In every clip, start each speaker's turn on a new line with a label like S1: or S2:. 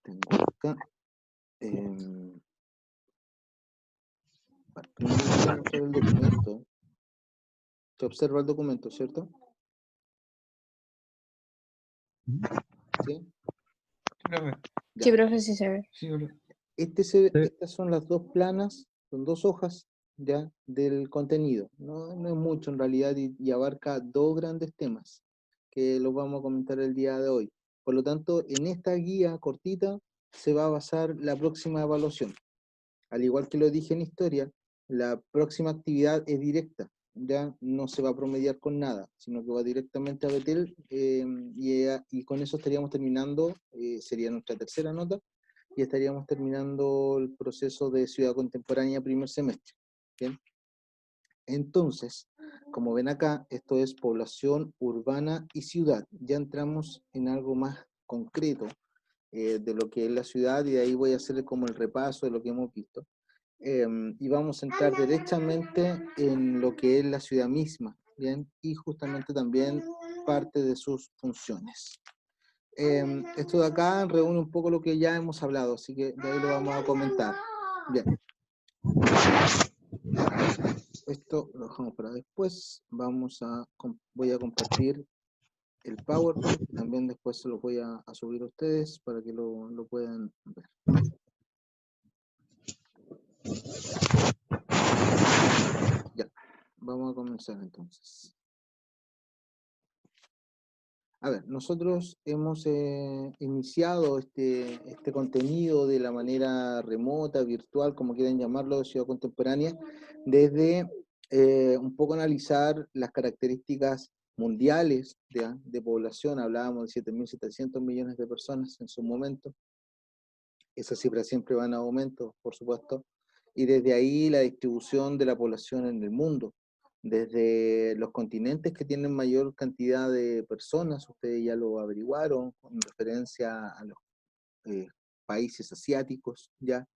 S1: Tengo acá. Bueno, primero voy a mostrar el documento. Se observa el documento, ¿cierto? ¿Sí? Ya.
S2: Sí, profe, sí se ve.
S3: Sí, profe.
S1: Estas son las dos planas, son dos hojas ya del contenido. No es mucho en realidad y abarca dos grandes temas que los vamos a comentar el día de hoy. Por lo tanto, en esta guía cortita se va a basar la próxima evaluación. Al igual que lo dije en historia, la próxima actividad es directa, ya no se va a promediar con nada, sino que va directamente a Betel y con eso estaríamos terminando, sería nuestra tercera nota, y estaríamos terminando el proceso de Ciudad Contemporánea primer semestre. ¿Bien? Entonces, como ven acá, esto es población urbana y ciudad. Ya entramos en algo más concreto de lo que es la ciudad, y de ahí voy a hacer como el repaso de lo que hemos visto. Y vamos a entrar derechamente en lo que es la ciudad misma, ¿bien? Y justamente también parte de sus funciones. Esto de acá reúne un poco lo que ya hemos hablado, así que de ahí lo vamos a comentar. Bien. Esto lo dejamos para después. Voy a compartir el PowerPoint, y también después se lo voy a subir a ustedes para que lo puedan ver. Ya, vamos a comenzar entonces. A ver, nosotros hemos iniciado este contenido de la manera remota, virtual, como quieran llamarlo, de Ciudad Contemporánea, desde un poco analizar las características mundiales de población. Hablábamos de 7.700 millones de personas en su momento. Esas cifras siempre van a aumento, por supuesto. Y desde ahí la distribución de la población en el mundo. Desde los continentes que tienen mayor cantidad de personas, ustedes ya lo averiguaron, con referencia a los países asiáticos, ¿ya?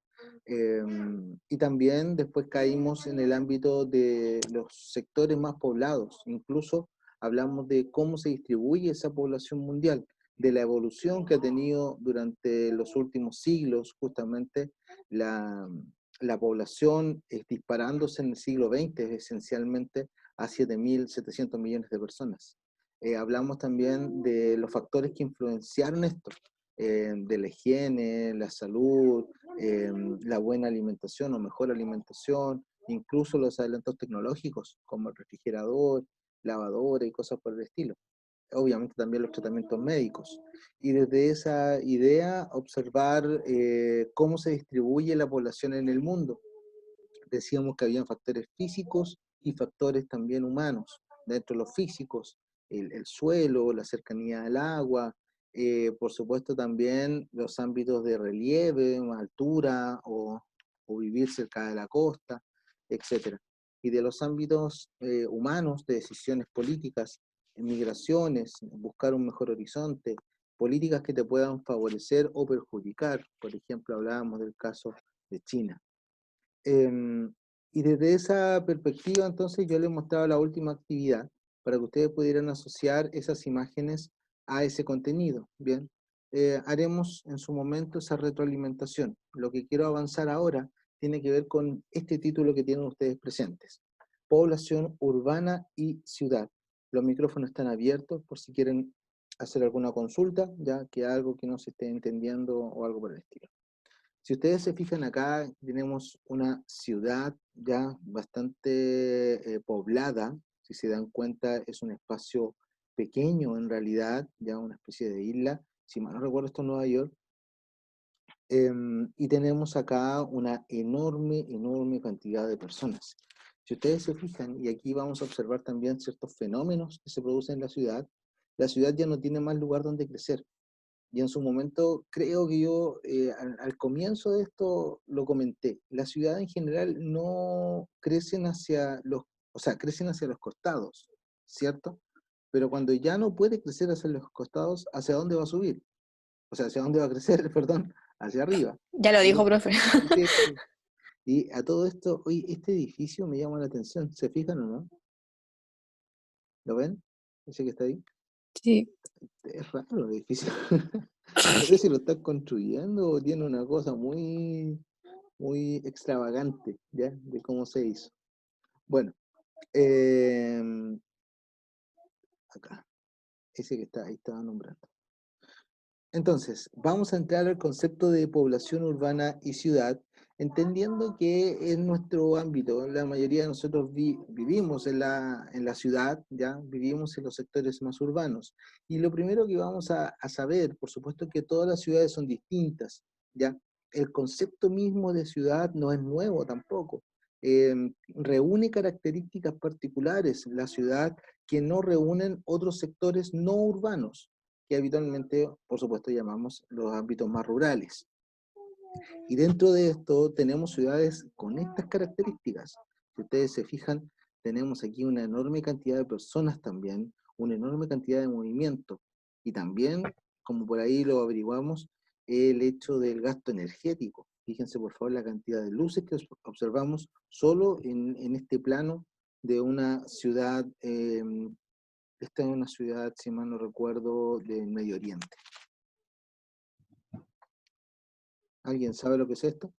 S1: Y también después caímos en el ámbito de los sectores más poblados. Incluso hablamos de cómo se distribuye esa población mundial, de la evolución que ha tenido durante los últimos siglos, justamente la población disparándose en el siglo XX, esencialmente a 7.700 millones de personas. Hablamos también de los factores que influenciaron esto, de la higiene, la salud, la buena alimentación o mejor alimentación, incluso los adelantos tecnológicos como el refrigerador, lavadora y cosas por el estilo. Obviamente también los tratamientos médicos. Y desde esa idea observar cómo se distribuye la población en el mundo. Decíamos que había factores físicos y factores también humanos. Dentro de los físicos, el suelo, la cercanía al agua, por supuesto también los ámbitos de relieve, altura o vivir cerca de la costa, etc. Y de los ámbitos humanos, de decisiones políticas, migraciones, buscar un mejor horizonte, políticas que te puedan favorecer o perjudicar. Por ejemplo, hablábamos del caso de China. Y desde esa perspectiva, entonces, yo les mostraba la última actividad para que ustedes pudieran asociar esas imágenes a ese contenido. Bien, haremos en su momento esa retroalimentación. Lo que quiero avanzar ahora tiene que ver con este título que tienen ustedes presentes: Población urbana y ciudad. Los micrófonos están abiertos por si quieren hacer alguna consulta, ya que algo que no se esté entendiendo o algo por el estilo. Si ustedes se fijan acá, tenemos una ciudad ya bastante poblada. Si se dan cuenta, es un espacio pequeño en realidad, ya una especie de isla. Si mal no recuerdo, esto es Nueva York. Y tenemos acá una enorme cantidad de personas. Si ustedes se fijan, y aquí vamos a observar también ciertos fenómenos que se producen en la ciudad ya no tiene más lugar donde crecer. Y en su momento, creo que yo al comienzo de esto lo comenté, la ciudad en general no crecen crecen hacia los costados, ¿cierto? Pero cuando ya no puede crecer hacia los costados, ¿hacia dónde va a subir? O sea, ¿hacia dónde va a crecer? Perdón, hacia arriba.
S2: Ya lo dijo, profe.
S1: Sí, sí. Y a todo esto, oye, este edificio me llama la atención, ¿se fijan o no? ¿Lo ven? ¿Ese que está ahí?
S2: Sí.
S1: Es raro el edificio. No sé si lo están construyendo o tiene una cosa muy, muy extravagante, ¿ya? De cómo se hizo. Bueno, acá, ese que está ahí estaba nombrando. Entonces, vamos a entrar al concepto de población urbana y ciudad, entendiendo que en nuestro ámbito, la mayoría de nosotros vivimos en la ciudad, ya vivimos en los sectores más urbanos. Y lo primero que vamos a saber, por supuesto, que todas las ciudades son distintas, ya. El concepto mismo de ciudad no es nuevo tampoco. Reúne características particulares la ciudad que no reúnen otros sectores no urbanos que habitualmente, por supuesto, llamamos los ámbitos más rurales. Y dentro de esto tenemos ciudades con estas características. Si ustedes se fijan, tenemos aquí una enorme cantidad de personas también, una enorme cantidad de movimiento. Y también, como por ahí lo averiguamos, el hecho del gasto energético. Fíjense por favor la cantidad de luces que observamos solo en este plano de una ciudad. Esta es una ciudad, si mal no recuerdo, del Medio Oriente. ¿Alguien sabe lo que es esto?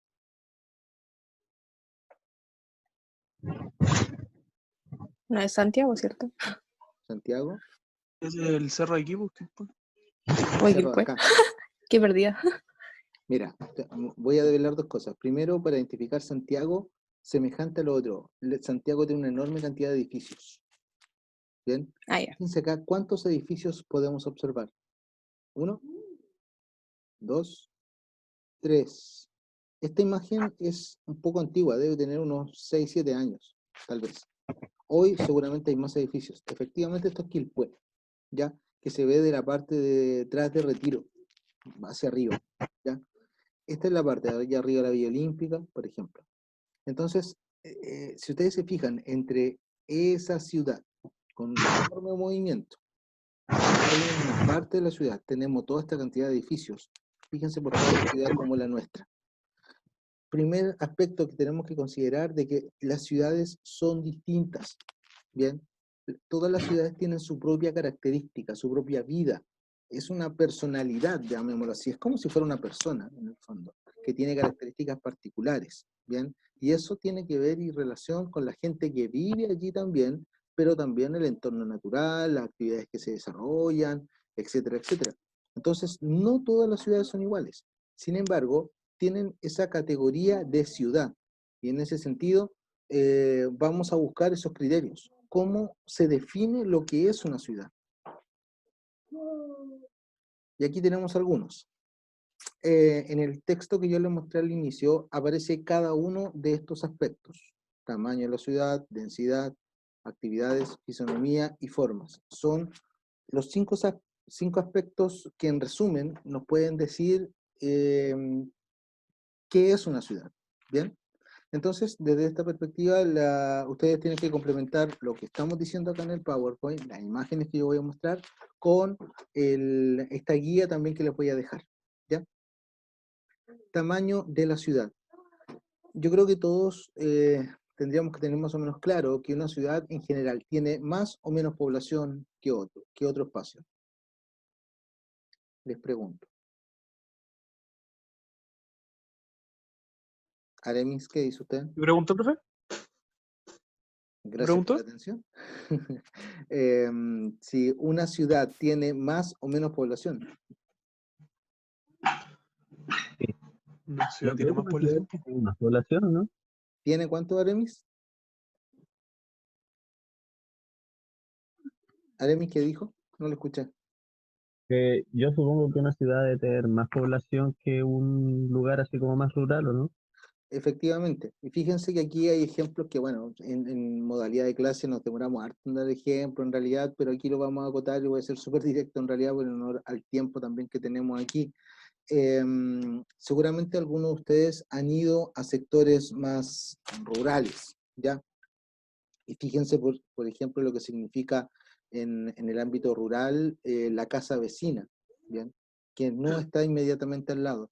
S2: No es Santiago, ¿cierto?
S1: ¿Santiago?
S3: Es el cerro de equipo.
S2: Uy,
S1: Cerro de
S2: pues,
S1: acá.
S2: qué perdida.
S1: Mira, voy a develar dos cosas. Primero, para identificar Santiago, semejante a lo otro. Santiago tiene una enorme cantidad de edificios. ¿Bien?
S2: Ah, ya.
S1: Fíjense acá, ¿cuántos edificios podemos observar? 1, 2, 3. Esta imagen es un poco antigua, debe tener unos 6, 7 años, tal vez. Hoy seguramente hay más edificios. Efectivamente esto es Quilpué, ¿ya? Que se ve de la parte de detrás de Retiro, hacia arriba, ¿ya? Esta es la parte de allá arriba de la Villa Olímpica, por ejemplo. Entonces, si ustedes se fijan, entre esa ciudad, con un enorme movimiento, en una parte de la ciudad tenemos toda esta cantidad de edificios. Fíjense por favor una ciudad como la nuestra. Primer aspecto que tenemos que considerar de que las ciudades son distintas, ¿bien? Todas las ciudades tienen su propia característica, su propia vida. Es una personalidad, llamémoslo así. Es como si fuera una persona, en el fondo, que tiene características particulares, ¿bien? Y eso tiene que ver y relación con la gente que vive allí también, pero también el entorno natural, las actividades que se desarrollan, etcétera, etcétera. Entonces, no todas las ciudades son iguales. Sin embargo, tienen esa categoría de ciudad. Y en ese sentido, vamos a buscar esos criterios. ¿Cómo se define lo que es una ciudad? Y aquí tenemos algunos. En el texto que yo les mostré al inicio, aparece cada uno de estos aspectos. Tamaño de la ciudad, densidad, actividades, fisonomía y formas. Son los cinco aspectos que en resumen nos pueden decir qué es una ciudad. ¿Bien? Entonces, desde esta perspectiva, ustedes tienen que complementar lo que estamos diciendo acá en el PowerPoint, las imágenes que yo voy a mostrar, con esta guía también que les voy a dejar. ¿Ya? Tamaño de la ciudad. Yo creo que todos tendríamos que tener más o menos claro que una ciudad en general tiene más o menos población que otro espacio. Les pregunto. Aremis, ¿qué dice usted?
S3: ¿Me preguntó, profe?
S1: Gracias por la atención. Si una ciudad tiene más o menos población.
S4: Sí.
S3: Una
S4: Yo
S3: ciudad tiene
S4: creo que
S3: más
S4: una ciudad
S3: población.
S4: tiene más población, ¿no?
S1: ¿Tiene cuánto, Aremis? ¿Aremis qué dijo? No lo escuché.
S4: Que yo supongo que una ciudad debe tener más población que un lugar así como más rural, ¿o no?
S1: Efectivamente. Y fíjense que aquí hay ejemplos que, bueno, en modalidad de clase nos demoramos harto en dar ejemplo en realidad, pero aquí lo vamos a acotar y voy a ser súper directo en realidad por honor al tiempo también que tenemos aquí. Seguramente algunos de ustedes han ido a sectores más rurales, ¿ya? Y fíjense, por ejemplo, lo que significa en el ámbito rural la casa vecina, ¿bien? Que no está inmediatamente al lado.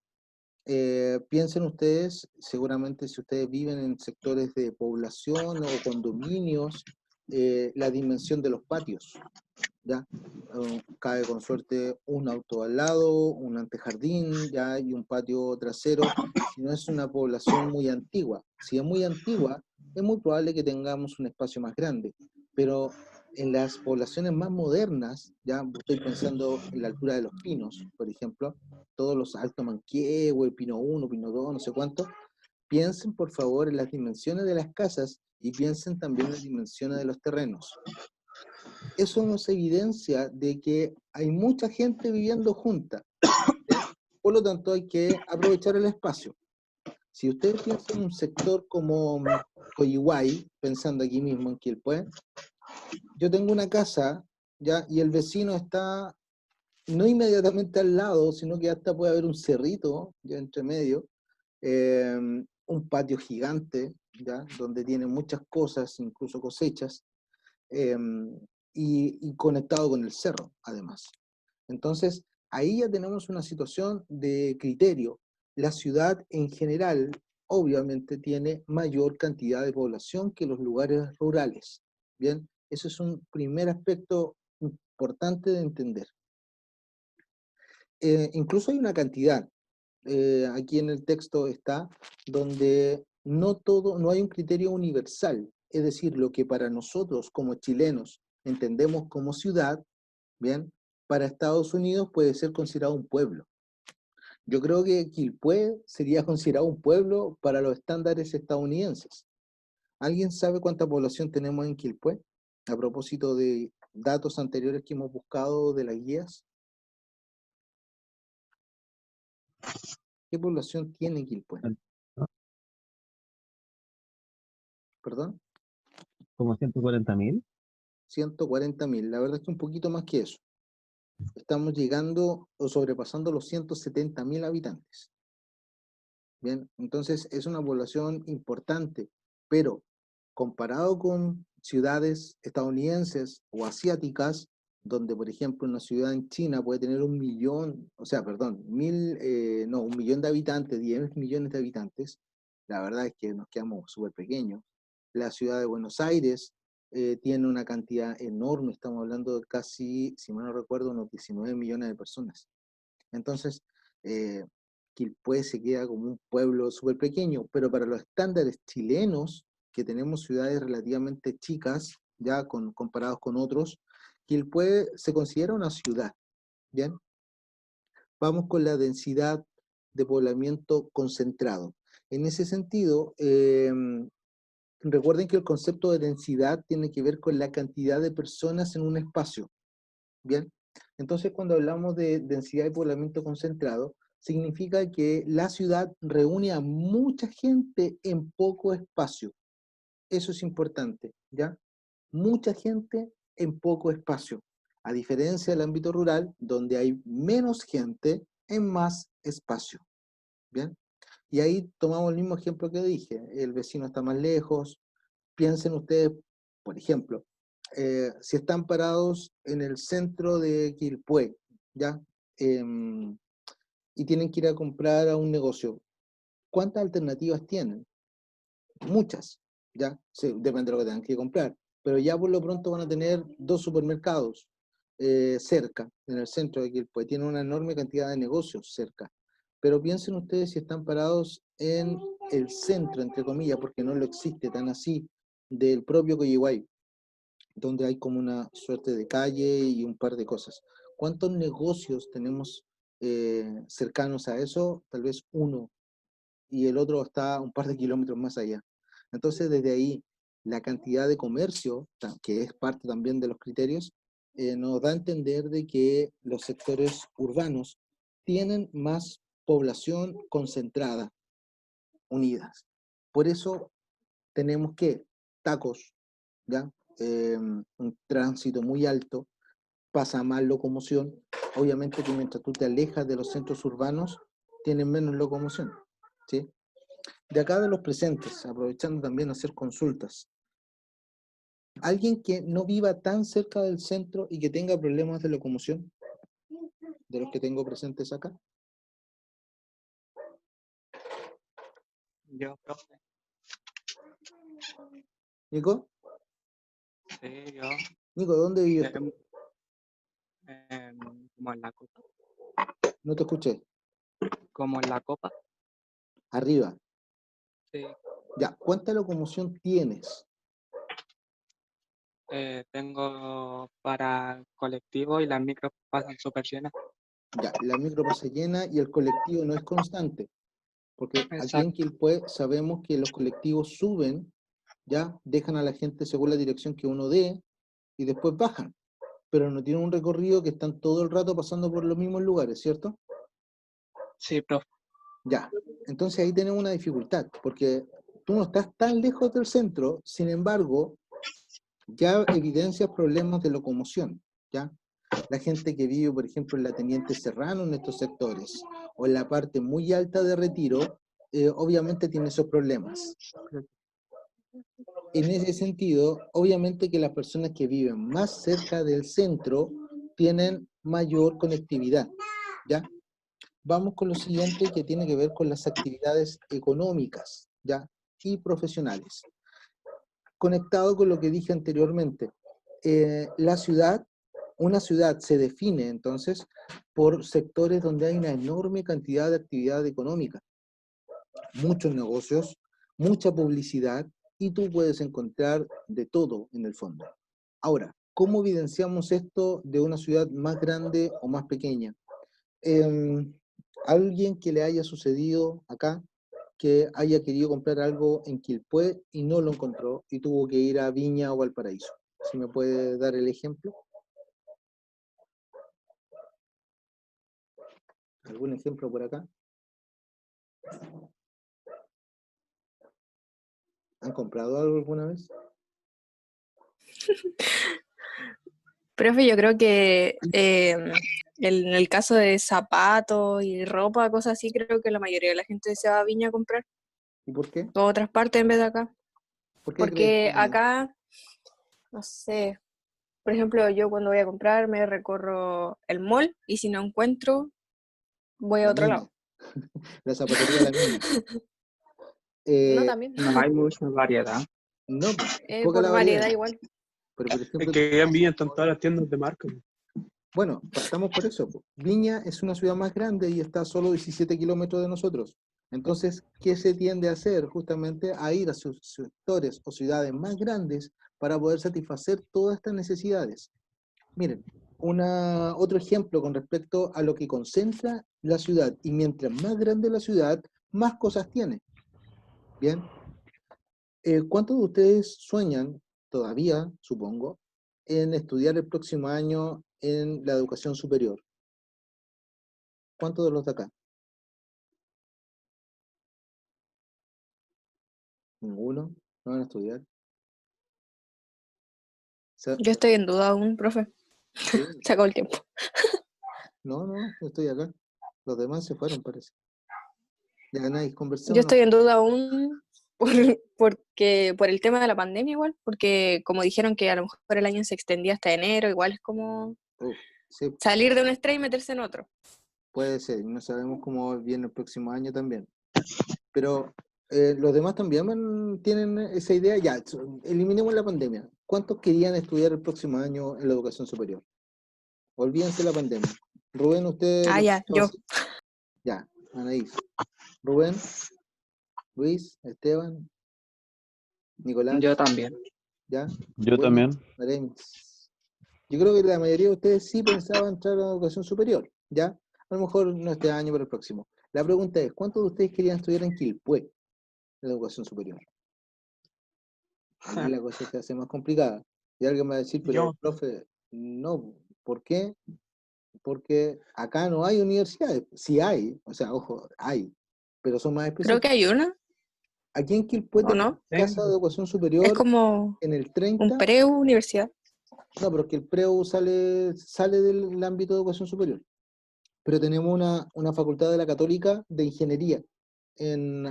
S1: Piensen ustedes, seguramente si ustedes viven en sectores de población o condominios, la dimensión de los patios, ¿ya? Cabe con suerte un auto al lado, un antejardín, ¿ya? Y un patio trasero, si no es una población muy antigua. Si es muy antigua, es muy probable que tengamos un espacio más grande, pero en las poblaciones más modernas, ya estoy pensando en la altura de los pinos, por ejemplo, todos los Alto Manquehue, Pino 1, Pino 2, no sé cuánto, piensen por favor en las dimensiones de las casas y piensen también en las dimensiones de los terrenos. Eso nos evidencia de que hay mucha gente viviendo junta, ¿ya? Por lo tanto hay que aprovechar el espacio. Si ustedes piensan en un sector como Coyihuay, pensando aquí mismo en Quilpué, yo tengo una casa, ¿ya? Y el vecino está no inmediatamente al lado, sino que hasta puede haber un cerrito, ya entre medio, un patio gigante, ¿ya? Donde tiene muchas cosas, incluso cosechas, eh, y conectado con el cerro, además. Entonces, ahí ya tenemos una situación de criterio. La ciudad en general, obviamente, tiene mayor cantidad de población que los lugares rurales. Bien, eso es un primer aspecto importante de entender. Incluso hay una cantidad, aquí en el texto está, donde no hay un criterio universal, es decir, lo que para nosotros como chilenos entendemos como ciudad, bien, para Estados Unidos puede ser considerado un pueblo. Yo creo que Quilpué sería considerado un pueblo para los estándares estadounidenses. ¿Alguien sabe cuánta población tenemos en Quilpué? A propósito de datos anteriores que hemos buscado de las guías. ¿Qué población tiene Quilpué?
S4: ¿no?
S1: ¿Perdón?
S4: Como 140.000.
S1: 140.000. La verdad es que un poquito más que eso. Estamos llegando o sobrepasando los 170.000 habitantes. Bien, entonces es una población importante, pero comparado con ciudades estadounidenses o asiáticas, donde por ejemplo una ciudad en China puede tener 1 millón, o sea, perdón, 1 millón de habitantes, 10 millones de habitantes, la verdad es que nos quedamos súper pequeños. La ciudad de Buenos Aires tiene una cantidad enorme, estamos hablando de casi, si mal no recuerdo, unos 19 millones de personas. Entonces, eh, Quilpué se queda como un pueblo súper pequeño, pero para los estándares chilenos, que tenemos ciudades relativamente chicas, ya comparados con otros, Quilpué se considera una ciudad, ¿bien? Vamos con la densidad de poblamiento concentrado. En ese sentido, recuerden que el concepto de densidad tiene que ver con la cantidad de personas en un espacio, ¿bien? Entonces, cuando hablamos de densidad de poblamiento concentrado, significa que la ciudad reúne a mucha gente en poco espacio. Eso es importante, ¿ya? Mucha gente en poco espacio. A diferencia del ámbito rural, donde hay menos gente en más espacio, ¿bien? Y ahí tomamos el mismo ejemplo que dije. El vecino está más lejos. Piensen ustedes, por ejemplo, si están parados en el centro de Quilpué, ¿ya? Y tienen que ir a comprar a un negocio, ¿cuántas alternativas tienen? Muchas, ¿ya? Sí, depende de lo que tengan que comprar, pero ya por lo pronto van a tener 2 supermercados cerca, en el centro de Quilpué, tienen una enorme cantidad de negocios cerca, pero piensen ustedes si están parados en el centro, entre comillas, porque no lo existe tan así, del propio Coyihuay, donde hay como una suerte de calle y un par de cosas. ¿Cuántos negocios tenemos cercanos a eso? Tal vez uno, y el otro está un par de kilómetros más allá. Entonces, desde ahí, la cantidad de comercio, que es parte también de los criterios, nos da a entender de que los sectores urbanos tienen más población concentrada, unidas. Por eso tenemos que tacos, ¿ya? Un tránsito muy alto, pasa más locomoción. Obviamente que mientras tú te alejas de los centros urbanos, tienes menos locomoción, ¿sí? De acá de los presentes, aprovechando también a hacer consultas. ¿Alguien que no viva tan cerca del centro y que tenga problemas de locomoción? De los que tengo presentes acá.
S3: Yo, profe.
S1: Nico,
S3: Sí, yo.
S1: Nico, ¿dónde vives
S3: Eh,
S1: tú?
S5: como en la copa.
S1: No te escuché.
S5: Como en la copa.
S1: Arriba.
S5: Sí.
S1: Ya, ¿cuánta locomoción tienes?
S5: Tengo para colectivo y las micros pasan súper llenas.
S1: Ya, la micro pasa llena y el colectivo no es constante. Porque aquí en
S5: Exacto.
S1: Quilpué sabemos que los colectivos suben, ya, dejan a la gente según la dirección que uno dé y después bajan. Pero no tienen un recorrido que están todo el rato pasando por los mismos lugares, ¿cierto?
S5: Sí, profe.
S1: Ya, entonces ahí tenemos una dificultad, porque tú no estás tan lejos del centro, sin embargo, ya evidencias problemas de locomoción, ¿ya? La gente que vive, por ejemplo, en la Teniente Serrano, en estos sectores, o en la parte muy alta de Retiro, obviamente tiene esos problemas. En ese sentido, obviamente que las personas que viven más cerca del centro tienen mayor conectividad, ¿ya? Vamos con lo siguiente que tiene que ver con las actividades económicas, ¿ya? Y profesionales. Conectado con lo que dije anteriormente, una ciudad se define entonces por sectores donde hay una enorme cantidad de actividad económica, muchos negocios, mucha publicidad, y tú puedes encontrar de todo en el fondo. Ahora, ¿cómo evidenciamos esto de una ciudad más grande o más pequeña? Alguien que le haya sucedido acá, que haya querido comprar algo en Quilpué y no lo encontró y tuvo que ir a Viña o Valparaíso. ¿Si me puede dar el ejemplo? ¿Algún ejemplo por acá? ¿Han comprado algo alguna vez?
S2: Profe, yo creo que en el caso de zapatos y ropa, cosas así, creo que la mayoría de la gente se va a Viña a comprar,
S1: ¿Y por qué?
S2: o a otras partes en vez de acá.
S1: ¿Por qué crees
S2: Porque
S1: que...?
S2: acá, no sé, por ejemplo, yo cuando voy a comprar me recorro el mall y si no encuentro, voy a
S1: La
S2: otro
S1: mina,
S2: lado.
S1: la zapatería La Mina.
S2: No,
S1: Eh,
S2: también.
S5: No hay mucha variedad.
S1: no, poca
S2: Por
S1: la variedad.
S2: variedad igual.
S1: Pero por
S3: Es
S1: ejemplo,
S3: que allá en Viña están todas las tiendas de marca.
S1: bueno, partamos por eso. Viña es una ciudad más grande y está a solo 17 kilómetros de nosotros. Entonces, ¿qué se tiende a hacer? Justamente a ir a sus sectores o ciudades más grandes para poder satisfacer todas estas necesidades. Miren, otro ejemplo con respecto a lo que concentra la ciudad. Y mientras más grande la ciudad, más cosas tiene. Bien. ¿Cuántos de ustedes sueñan, todavía, supongo, en estudiar el próximo año en la educación superior? ¿Cuántos de los de acá? ¿Ninguno? ¿No van a estudiar?
S2: Yo estoy en duda aún, profe.
S1: Sí,
S2: Se acabó el tiempo.
S1: no, estoy acá. Los demás se fueron, parece. Ya nadie conversó,
S2: Yo
S1: no.
S2: estoy en duda aún porque por el tema de la pandemia igual, porque como dijeron que a lo mejor el año se extendía hasta enero, igual es como
S1: Sí,
S2: salir de un estrés y meterse en otro.
S1: puede ser. No sabemos cómo viene el próximo año también. Pero los demás también tienen esa idea. Ya, eliminemos la pandemia. ¿Cuántos querían estudiar el próximo año en la educación superior? Olvídense la pandemia. Rubén, ¿usted
S2: Ah,
S1: lo
S2: ya,
S1: pensaba
S2: yo.
S1: así? Ya, Anaís. Rubén, Luis, Esteban, Nicolás,
S5: Yo también.
S1: ¿ya?
S4: Yo
S1: William,
S4: también.
S1: Aramis. Yo creo que la mayoría de ustedes sí pensaban entrar a la educación superior, ¿ya? A lo mejor no este año, pero el próximo. La pregunta es, ¿cuántos de ustedes querían estudiar en Quilpué, en la educación superior? Ahí la cosa se hace más complicada. Y alguien me va a decir, pero
S3: Yo,
S1: profe, no, ¿por qué? Porque acá no hay universidades. Sí hay, o sea, ojo, hay, pero son más
S2: Creo que
S1: específicas.
S2: hay una,
S1: Aquí en Quilpué
S2: ¿o
S1: tenemos
S2: no?
S1: casa de educación
S2: Es
S1: superior
S2: como
S1: en el
S2: un
S1: 30.
S2: pre-universidad.
S1: No, pero es que el PREU sale del ámbito de educación superior. Pero tenemos una facultad de la Católica de Ingeniería,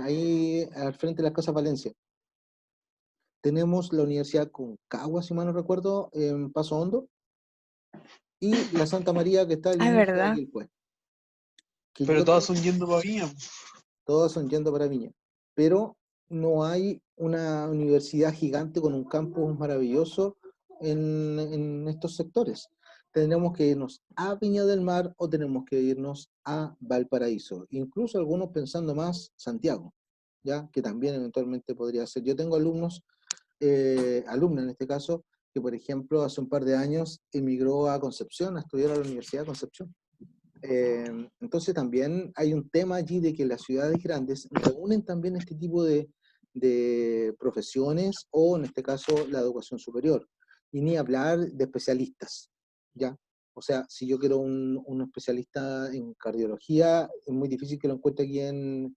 S1: ahí al frente de las Casas Valencia. Tenemos la Universidad Concagua, si mal no recuerdo, en Paso Hondo, y la Santa María que está al
S2: Ah, es
S1: inicio de
S2: verdad.
S1: Quilpué. Que
S3: pero
S1: yo
S3: todas
S1: tengo,
S3: son yendo para Viña.
S1: todas son yendo para Viña. Pero no hay una universidad gigante con un campus maravilloso en estos sectores. ¿Tendremos que irnos a Viña del Mar o tenemos que irnos a Valparaíso? Incluso algunos pensando más Santiago, ¿ya? Que también eventualmente podría ser. Yo tengo alumnos, alumna en este caso, que por ejemplo hace un par de años emigró a Concepción, a estudiar a la Universidad de Concepción. Entonces también hay un tema allí de que las ciudades grandes reúnen también este tipo de profesiones o en este caso la educación superior. Y ni hablar de especialistas, ¿ya? O sea, si yo quiero un especialista en cardiología, es muy difícil que lo encuentre aquí en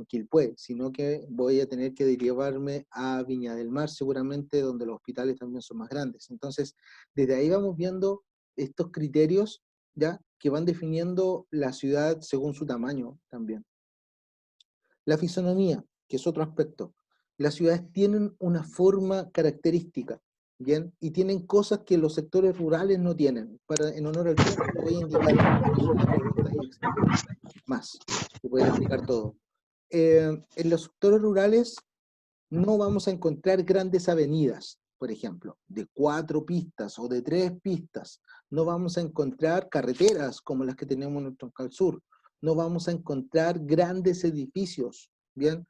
S1: Quilpué, sino que voy a tener que derivarme a Viña del Mar seguramente, donde los hospitales también son más grandes. Entonces, desde ahí vamos viendo estos criterios, ¿ya? Que van definiendo la ciudad según su tamaño también. La fisonomía, que es otro aspecto. Las ciudades tienen una forma característica, ¿bien? Y tienen cosas que los sectores rurales no tienen. En honor al tiempo, te voy a indicar una pregunta más, que puede explicar todo. En los sectores rurales no vamos a encontrar grandes avenidas, por ejemplo, de 4 pistas o de 3 pistas. No vamos a encontrar carreteras como las que tenemos en el Troncal Sur. No vamos a encontrar grandes edificios, ¿bien?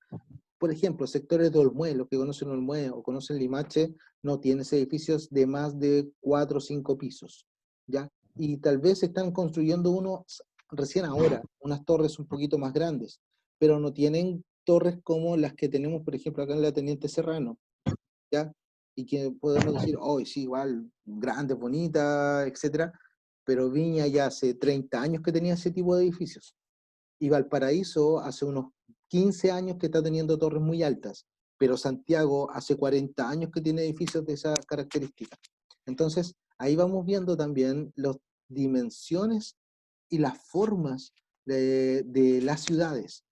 S1: Por ejemplo, sectores de Olmué, los que conocen Olmué o conocen Limache, no tienen edificios de más de 4 o 5 pisos, ¿ya? Y tal vez están construyendo unos recién ahora, unas torres un poquito más grandes, pero no tienen torres como las que tenemos, por ejemplo, acá en la Teniente Serrano, ¿ya? Y que podemos decir, oh, sí, igual, grande, bonita, etcétera, pero Viña ya hace 30 años que tenía ese tipo de edificios. Y Valparaíso hace unos 15 años que está teniendo torres muy altas, pero Santiago hace 40 años que tiene edificios de esa característica. Entonces, ahí vamos viendo también las dimensiones y las formas de las ciudades.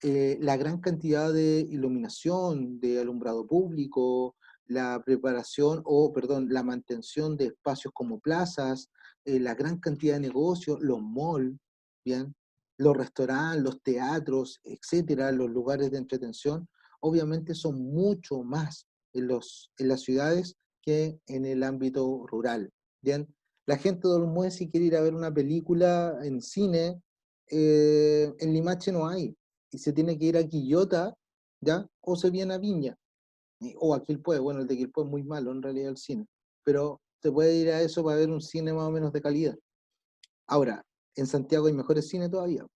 S1: La gran cantidad de iluminación, de alumbrado público, la preparación, o perdón, la mantención de espacios como plazas, la gran cantidad de negocios, los malls, ¿bien? Los restaurantes, los teatros, etcétera, los lugares de entretención, obviamente son mucho más en las ciudades que en el ámbito rural, ¿bien? La gente de Olmué, si quiere ir a ver una película en cine, en Limache no hay, y se tiene que ir a Quillota, ¿ya? O se viene a Viña, o a Quilpué. Bueno, el de Quilpué es muy malo en realidad el cine, pero se puede ir a eso para ver un cine más o menos de calidad. Ahora, en Santiago hay mejores cines todavía.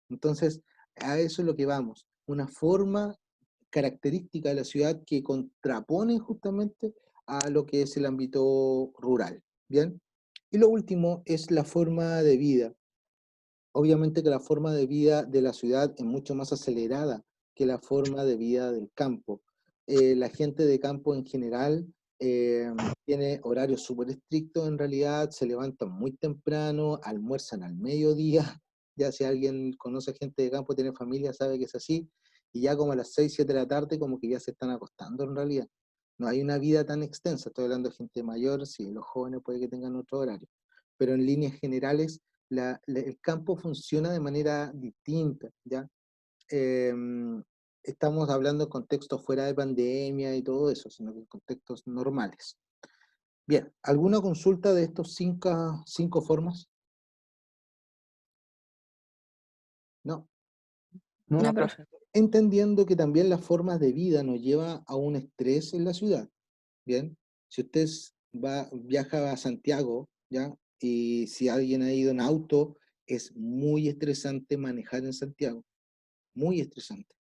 S1: Entonces, a eso es lo que vamos, una forma característica de la ciudad que contrapone justamente a lo que es el ámbito rural, ¿bien? Y lo último es la forma de vida. Obviamente que la forma de vida de la ciudad es mucho más acelerada que la forma de vida del campo. La gente de campo en general tiene horarios súper estrictos en realidad, se levantan muy temprano, almuerzan al mediodía, ya si alguien conoce gente de campo, tiene familia, sabe que es así, y ya como a las 6, 7 de la tarde como que ya se están acostando en realidad. No hay una vida tan extensa, estoy hablando de gente mayor, sí, los jóvenes puede que tengan otro horario, pero en líneas generales el campo funciona de manera distinta, ¿ya? Eh, Estamos hablando de contextos fuera de pandemia y todo eso, sino que en contextos normales. Bien, ¿alguna consulta de estos cinco formas? No.
S4: No,
S2: No, profe.
S1: Entendiendo que también las formas de vida nos lleva a un estrés en la ciudad, ¿bien? Si usted viaja a Santiago, ¿ya? Y si alguien ha ido en auto, es muy estresante manejar en Santiago, muy estresante.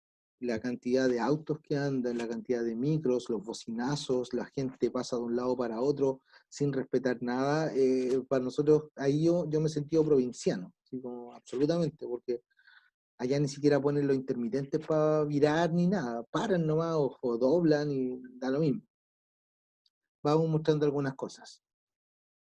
S1: La cantidad de autos que andan, la cantidad de micros, los bocinazos, la gente pasa de un lado para otro sin respetar nada. Para nosotros, ahí yo me he sentido provinciano, así como absolutamente, porque allá ni siquiera ponen los intermitentes para virar ni nada, paran nomás o doblan y da lo mismo. Vamos mostrando algunas cosas.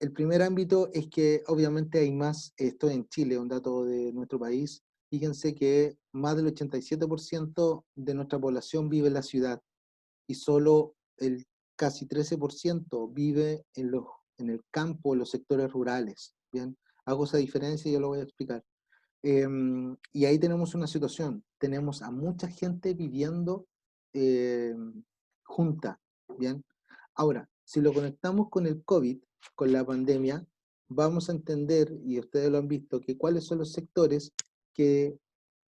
S1: El primer ámbito es que obviamente hay más, esto en Chile, un dato de nuestro país, fíjense que más del 87% de nuestra población vive en la ciudad y solo el casi 13% vive en el campo, en los sectores rurales. Bien, hago esa diferencia y yo lo voy a explicar. Y ahí tenemos una situación, tenemos a mucha gente viviendo junta, ¿bien? Ahora, si lo conectamos con el COVID, con la pandemia, vamos a entender, y ustedes lo han visto, que cuáles son los sectores que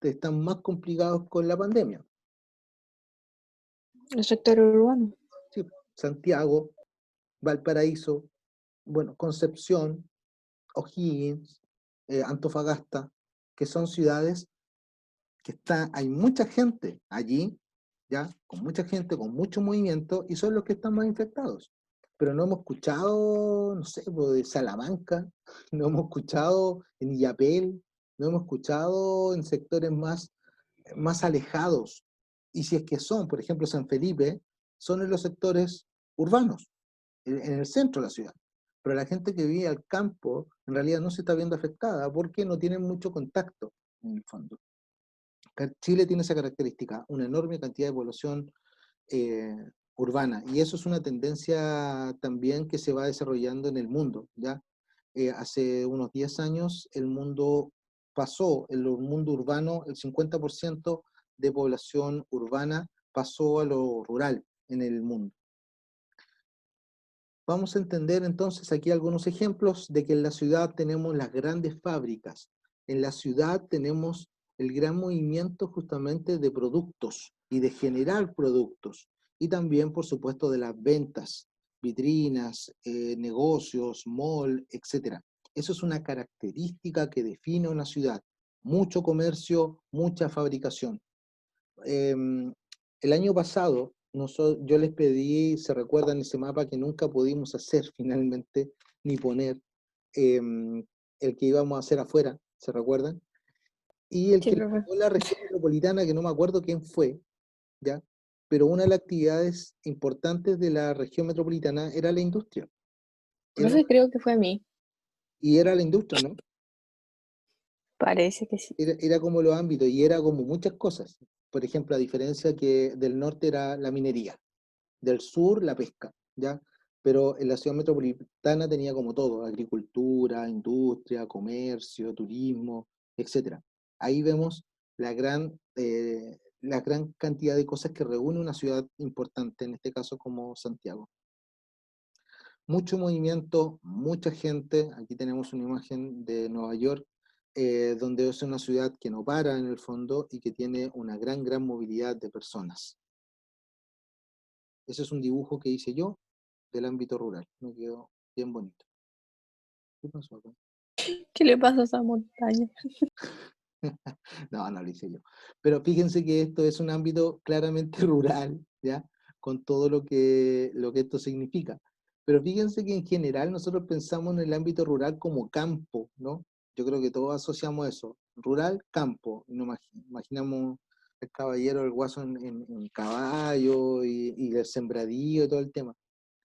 S1: están más complicados con la pandemia.
S2: El sector urbano.
S1: Sí, Santiago, Valparaíso, bueno, Concepción, O'Higgins, Antofagasta, que son ciudades que hay mucha gente allí, ya, con mucha gente, con mucho movimiento, y son los que están más infectados. Pero no hemos escuchado, no sé, pues, de Salamanca, no hemos escuchado en Illapel, no hemos escuchado en sectores más alejados. Y si es que son, por ejemplo, San Felipe, son en los sectores urbanos, en el centro de la ciudad. Pero la gente que vive al campo, en realidad no se está viendo afectada porque no tienen mucho contacto, en el fondo. Chile tiene esa característica, una enorme cantidad de población urbana, y eso es una tendencia también que se va desarrollando en el mundo, ¿ya? Hace unos 10 años el mundo pasó, el mundo urbano, el 50% de población urbana pasó a lo rural en el mundo. Vamos a entender entonces aquí algunos ejemplos de que en la ciudad tenemos las grandes fábricas, en la ciudad tenemos el gran movimiento justamente de productos y de generar productos, y también por supuesto de las ventas, vitrinas, negocios, mall, etc. Eso es una característica que define una ciudad, mucho comercio, mucha fabricación. El año pasado, yo les pedí, se recuerdan ese mapa que nunca pudimos hacer finalmente, ni poner, el que íbamos a hacer afuera, ¿se recuerdan? Y el
S2: Sí,
S1: que
S2: profe.
S1: llegó la región metropolitana, que no me acuerdo quién fue, ¿ya? Pero una de las actividades importantes de la región metropolitana era la industria.
S2: Profe, creo que fue a mí.
S1: Y era la industria, ¿no?
S2: Parece que sí.
S1: Era como los ámbitos, y era como muchas cosas. Por ejemplo, a diferencia que del norte era la minería, del sur la pesca, ¿ya? Pero en la ciudad metropolitana tenía como todo, agricultura, industria, comercio, turismo, etc. Ahí vemos la gran cantidad de cosas que reúne una ciudad importante, en este caso como Santiago. Mucho movimiento, mucha gente. Aquí tenemos una imagen de Nueva York, donde es una ciudad que no para en el fondo y que tiene una gran movilidad de personas. Ese es un dibujo que hice yo del ámbito rural. Me quedó bien bonito. ¿Qué pasó acá?
S2: ¿Qué le pasa a esa montaña?
S1: No, no lo hice yo. Pero fíjense que esto es un ámbito claramente rural, ¿ya? Con todo lo que esto significa. Pero fíjense que en general nosotros pensamos en el ámbito rural como campo, ¿no? Yo creo que todos asociamos eso. Rural, campo. Imaginamos el caballero, el guaso en caballo y el sembradío y todo el tema.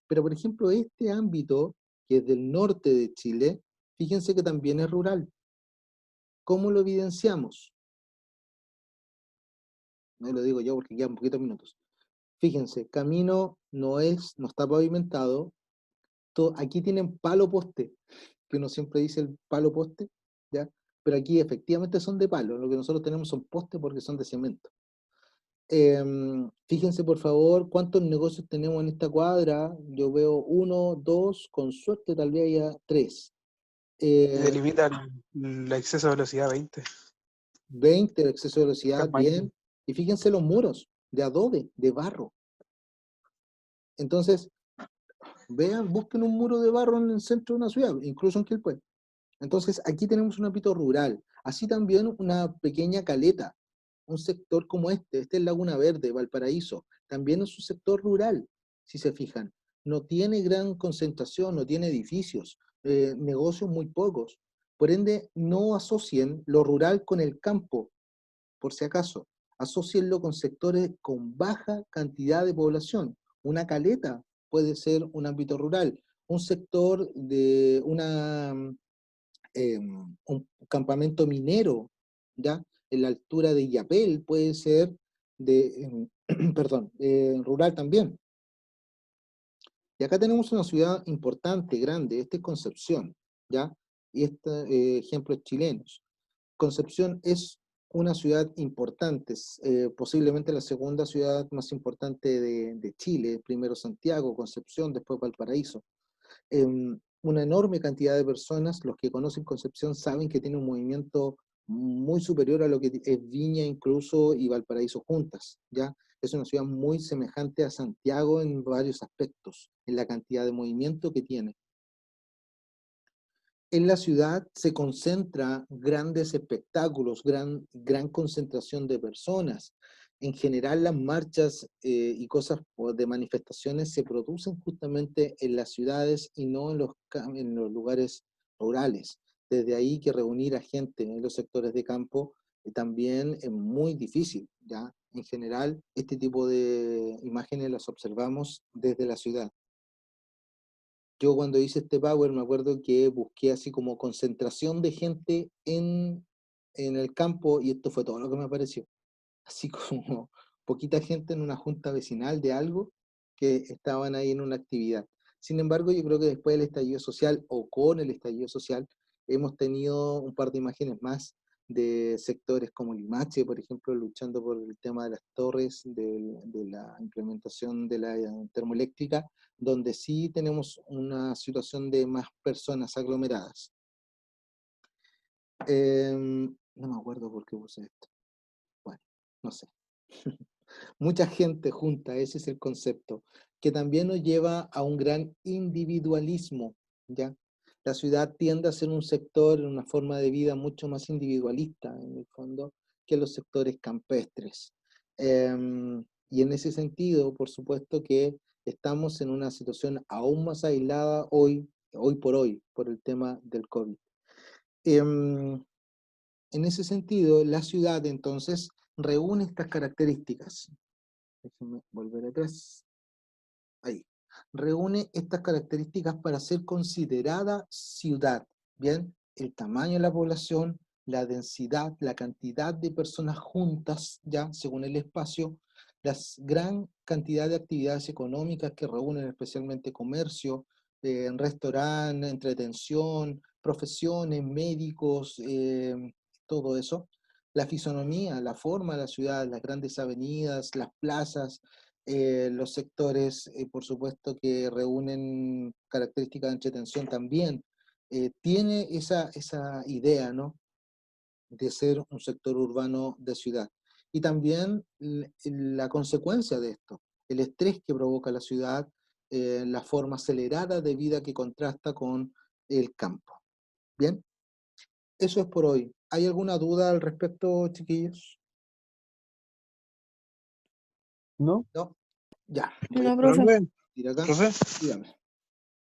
S1: Pero, por ejemplo, este ámbito, que es del norte de Chile, fíjense que también es rural. ¿Cómo lo evidenciamos? No lo digo yo porque quedan poquitos minutos. Fíjense, camino no está pavimentado. Aquí tienen palo poste, que uno siempre dice el palo poste, ¿ya? Pero aquí efectivamente son de palo. Lo que nosotros tenemos son postes porque son de cemento. Fíjense por favor cuántos negocios tenemos en esta cuadra. Yo veo 1, 2, con suerte tal vez haya 3.
S3: Delimita el exceso de velocidad 20.
S1: 20 de exceso de velocidad,
S3: Está
S1: bien. Y fíjense los muros de adobe, de barro. Entonces, busquen un muro de barro en el centro de una ciudad, incluso en Quilpué. Entonces, aquí tenemos un ámbito rural. Así también una pequeña caleta, un sector como este es Laguna Verde, Valparaíso, también es un sector rural, si se fijan. No tiene gran concentración, no tiene edificios, negocios muy pocos. Por ende, no asocien lo rural con el campo, por si acaso. Asocienlo con sectores con baja cantidad de población. Una caleta puede ser un ámbito rural. Un sector de un campamento minero, ¿ya? En la altura de Illapel puede ser perdón, rural también. Y acá tenemos una ciudad importante, grande, este es Concepción, ¿ya? Y ejemplos chilenos. Concepción es una ciudad importante, posiblemente la segunda ciudad más importante de Chile, primero Santiago, Concepción, después Valparaíso. una enorme cantidad de personas. Los que conocen Concepción saben que tiene un movimiento muy superior a lo que es Viña incluso y Valparaíso juntas, ¿ya? Es una ciudad muy semejante a Santiago en varios aspectos, en la cantidad de movimiento que tiene. En la ciudad se concentra grandes espectáculos, gran concentración de personas. En general las marchas y cosas de manifestaciones se producen justamente en las ciudades y no en los lugares rurales. Desde ahí que reunir a gente en los sectores de campo también es muy difícil, ¿ya? En general este tipo de imágenes las observamos desde la ciudad. Yo cuando hice este Power me acuerdo que busqué así como concentración de gente en el campo y esto fue todo lo que me apareció. Así como poquita gente en una junta vecinal de algo que estaban ahí en una actividad. Sin embargo, yo creo que después del estallido social o con el estallido social hemos tenido un par de imágenes más de sectores como Limache, por ejemplo, luchando por el tema de las torres, de la implementación de la termoeléctrica, donde sí tenemos una situación de más personas aglomeradas. No me acuerdo por qué puse esto. Bueno, no sé. Mucha gente junta, ese es el concepto, que también nos lleva a un gran individualismo, ¿ya? La ciudad tiende a ser un sector, una forma de vida mucho más individualista, en el fondo, que los sectores campestres. Y en ese sentido, por supuesto que estamos en una situación aún más aislada hoy por hoy, por el tema del COVID. En ese sentido, la ciudad entonces reúne estas características. Déjenme volver atrás. Ahí. Reúne estas características para ser considerada ciudad. Bien, el tamaño de la población, la densidad, la cantidad de personas juntas, ya, según el espacio, la gran cantidad de actividades económicas que reúnen especialmente comercio, restaurante, entretención, profesiones, médicos, todo eso. La fisonomía, la forma de la ciudad, las grandes avenidas, las plazas, los sectores, por supuesto, que reúnen características de entretención también, tiene esa idea, ¿no?, de ser un sector urbano de ciudad. Y también la consecuencia de esto, el estrés que provoca la ciudad, la forma acelerada de vida que contrasta con el campo. Bien, eso es por hoy. ¿Hay alguna duda al respecto, chiquillos?
S4: ¿No?
S1: ¿No? Ya.
S2: No, profe.
S3: Profe,
S1: Ir acá.
S3: profe,
S1: Dígame.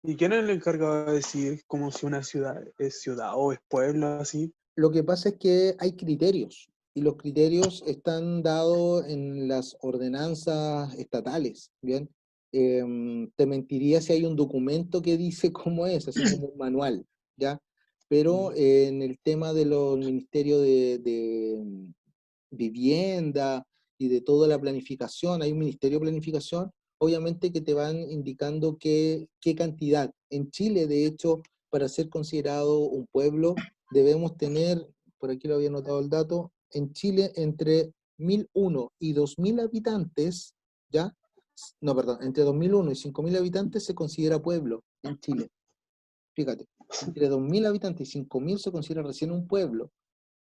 S3: ¿y quién es el encargado de decir como si una ciudad es ciudad o es pueblo así?
S1: Lo que pasa es que hay criterios, y los criterios están dados en las ordenanzas estatales, ¿bien? Te mentiría si hay un documento que dice cómo es, así como un manual, ¿ya? Pero en el tema de los ministerios de vivienda y de toda la planificación, hay un ministerio de planificación, obviamente que te van indicando qué cantidad. En Chile, de hecho, para ser considerado un pueblo, debemos tener, por aquí lo había anotado el dato, en Chile entre 1001 y 2000 habitantes, ¿ya? No, perdón, entre 2001 y 5000 habitantes se considera pueblo en Chile. Fíjate, entre 2000 habitantes y 5000 se considera recién un pueblo,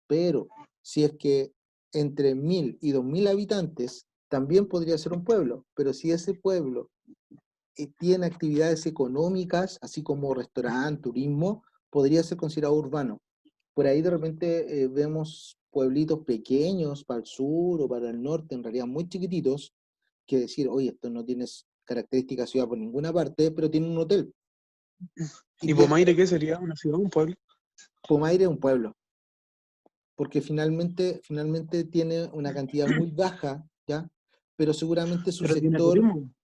S1: pero si es que entre 1000 y 2000 habitantes también podría ser un pueblo, pero si ese pueblo tiene actividades económicas, así como restaurante, turismo, podría ser considerado urbano. Por ahí de repente vemos pueblitos pequeños para el sur o para el norte, en realidad muy chiquititos, que decir, oye, esto no tiene características ciudad por ninguna parte, pero tiene un hotel.
S3: ¿Y Pomaire qué sería? ¿Una ciudad o un pueblo?
S1: Pomaire es un pueblo, porque finalmente tiene una cantidad muy baja, ¿ya? Pero seguramente
S3: Pero tiene turismo.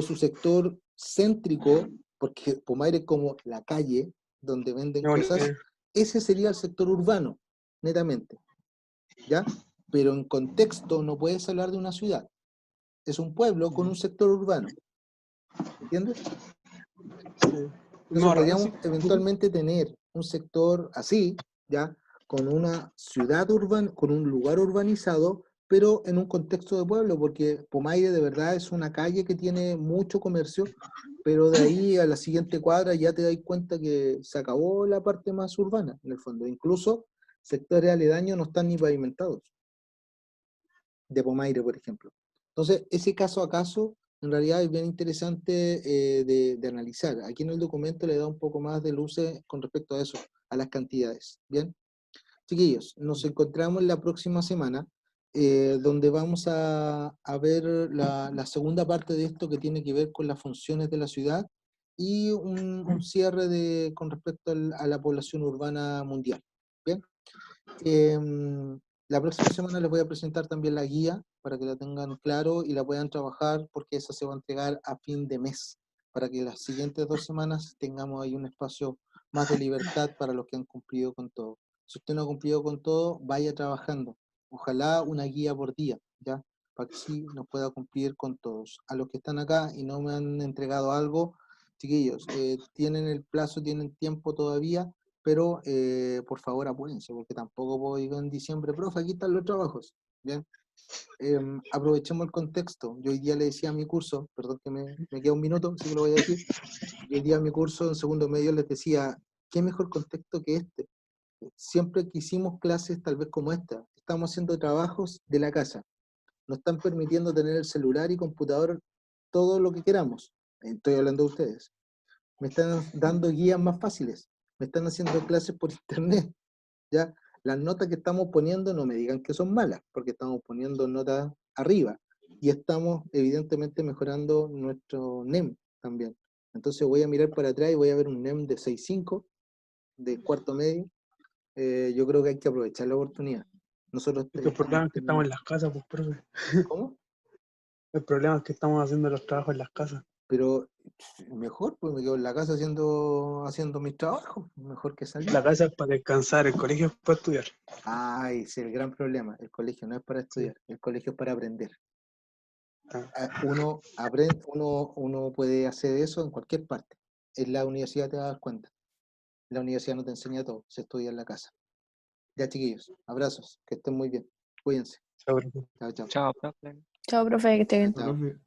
S1: su sector céntrico, porque Pomaire es como la calle donde venden
S3: Qué bonito.
S1: cosas, ese sería el sector urbano, netamente, ¿ya? Pero en contexto no puedes hablar de una ciudad, es un pueblo con un sector urbano, ¿entiendes?
S3: Sí.
S1: Entonces
S3: No,
S1: podríamos
S3: sí.
S1: eventualmente tener un sector así, ¿ya? Con una ciudad urbana, con un lugar urbanizado, pero en un contexto de pueblo, porque Pomaire de verdad es una calle que tiene mucho comercio, pero de ahí a la siguiente cuadra ya te das cuenta que se acabó la parte más urbana, en el fondo. Incluso sectores aledaños no están ni pavimentados, de Pomaire, por ejemplo. Entonces, ese caso a caso, en realidad es bien interesante de analizar. Aquí en el documento le da un poco más de luces con respecto a eso, a las cantidades. ¿Bien? Chiquillos, nos encontramos la próxima semana, donde vamos a ver la segunda parte de esto que tiene que ver con las funciones de la ciudad y un cierre con respecto a la población urbana mundial. ¿Bien? La próxima semana les voy a presentar también la guía para que la tengan claro y la puedan trabajar, porque esa se va a entregar a fin de mes, para que las siguientes 2 semanas tengamos ahí un espacio más de libertad para los que han cumplido con todo. Si usted no ha cumplido con todo, vaya trabajando. Ojalá una guía por día, ¿ya? Para que sí nos pueda cumplir con todos. A los que están acá y no me han entregado algo, chiquillos, tienen el plazo, tienen tiempo todavía, pero por favor apúrense, porque tampoco puedo ir en diciembre, profe, aquí están los trabajos, ¿bien? Aprovechemos el contexto. Yo hoy día le decía a mi curso, perdón que me queda un minuto, así que lo voy a decir. Yo hoy día a mi curso en segundo medio les decía, ¿qué mejor contexto que este? Siempre que hicimos clases tal vez como esta, estamos haciendo trabajos de la casa, nos están permitiendo tener el celular y computador todo lo que queramos. Estoy hablando de ustedes. Me están dando guías más fáciles, me están haciendo clases por internet, ¿ya? Las notas que estamos poniendo no me digan que son malas, porque estamos poniendo notas arriba, y estamos evidentemente mejorando nuestro NEM también. Entonces voy a mirar para atrás y voy a ver un NEM de 6.5, de cuarto medio. Yo creo que hay que aprovechar la oportunidad. Nosotros
S3: Es que el problema es que estamos
S1: teniendo...
S3: en las casas, pues, profe.
S1: ¿Cómo?
S3: El problema es que estamos haciendo los trabajos en las casas.
S1: Pero mejor, pues me quedo en la casa haciendo mis trabajos, mejor que salir.
S3: La casa es para descansar, el colegio es para estudiar.
S1: Ay, ese es el gran problema. El colegio no es para
S3: Sí.
S1: estudiar, el colegio es para aprender.
S3: Ah,
S1: Uno aprende, uno puede hacer eso en cualquier parte. En la universidad te vas a dar cuenta. La universidad no te enseña todo, se estudia en la casa. Ya, chiquillos, abrazos, que estén muy bien. Cuídense.
S3: chao, profe.
S1: Chao, chao.
S5: Chao, profe.
S2: Chao, profe, que esté bien.
S1: Chao.
S3: Profe.